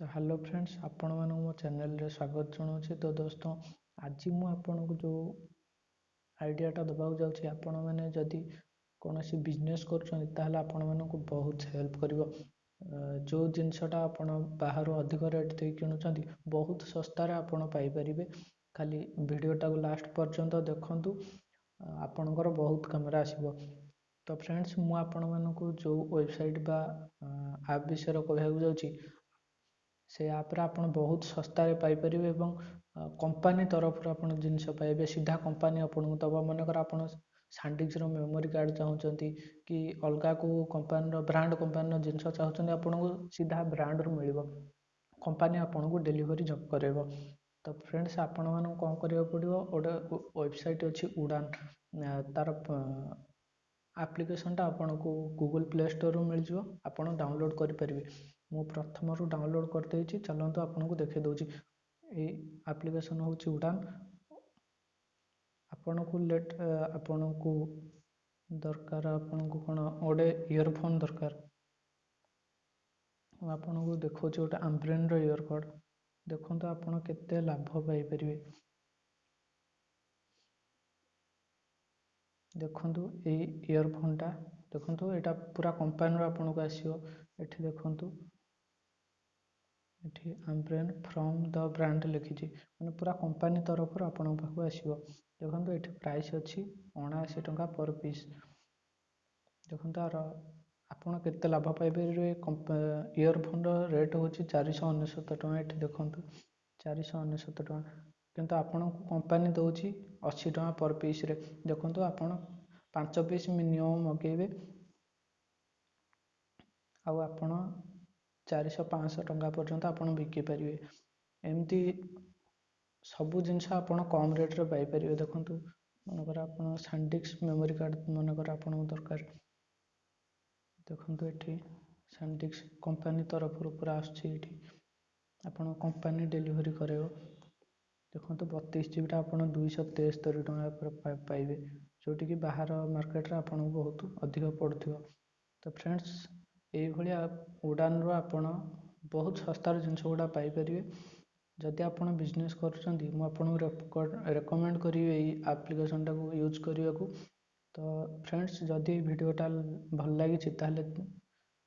तो hello friends आपण मानक मो चैनल रे स्वागत जनाऊँ। तो दोस्तों आज मु आपन को जो आइडियाटा दबाक जाऊँगी आपण मैंने जदि कौन बिजनेस कर आपण मानक बहुत हेल्प कर जो जिनसटा आप बाहर अधिक रेट दे किणुंट बहुत सस्तार आपण पाइपर खाली वीडियोटा को लास्ट पर्यंत देखु आपणकर बहुत कमरे आसो। तो फ्रेंड्स मु आपण मानक जो वेबसाइट बा आप विषय कहूँ जाऊँगी से आप्रे आप बहुत सस्तार पाइपर एवं कंपनी तरफ आप जिनस पाइबे सीधा कंपनी आपको दबा मनकर आप सांडिक्स मेमोरी कार्ड चाहते कि अलग को कंपनी ब्रांड कंपनी जिनस चाहते आपको सीधा ब्रांड रू मिल कंपनी आपको डेलीवरी जब कर। तो फ्रेंड्स आपण मानक कौन करा पड़ो गोटे वेबसाइट अच्छी उड़ान तार एप्लिकेशनटा आपन को गूगल प्ले स्टोर मिल जाओ आप डाउनलोड करेंगे। मु प्रथम रू डाउनलोड करदे चलते आपन को देखे दूसरी ये एप्लिकेशन हूँ उड़ान आपन को लेट आपन को दरकार आपन को कौन गोटे इयरफोन दरकार आपन को देखो गोटे आम्ब्रेन इयरकड देखो आपन केते लाभ पाइपर देखु ये इयरफोनटा देखो यहाँ पूरा कंपनी आपन को आसो ये देखु ये आम्ब्रेन फ्रॉम द ब्रांड लिखी मैंने पूरा कंपनी तरफ आपण पाक आसो। देखो ये प्राइस अच्छी 79 टंका पर पीस देखो तार आपड़ के लाभ पाइपर इयरफोन रेट हूँ 499 टଙ୍କା ये देखु 499 टଙ୍କା किंतु आपन को कंपनी दौर 80 टଙ୍କା पर पीस रे देखो आपन 5 पीस मिनिमम मगेबे आपण 400-500 टଙ୍କା पर्यंत आपन बिकी पारे एमती सबू जिनस आपन कम रेट्रे पाइपर। देखु मनकर आप सांडिक्स मेमोरी कार्ड मनकर आपन दरकार देखु ये सांडिक्स कंपनी तरफ पूरा आसची आपन कंपनी डेलीवरी करे देखो 32 जीबी आप 273 टଙ୍କା पाइबे जोटि कि बाहर मार्केट आपन बहुत अधिक पड़ुथिबो। तो फ्रेंड्स ये उड़ान रू आपन बहुत सस्तार जिनस गुड़ा पाइपर जदि आप बिजनेस कर रेकमेंड करी एप्लिकेशन टाक यूज करने को। तो फ्रेंड्स जदि वीडियोटा भल लगी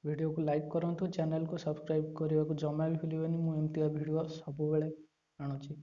वीडियो को लाइक करूँ चैनल को सब्सक्राइब करने को जमा भी भूलिए मुझे वीडियो सब आणुची।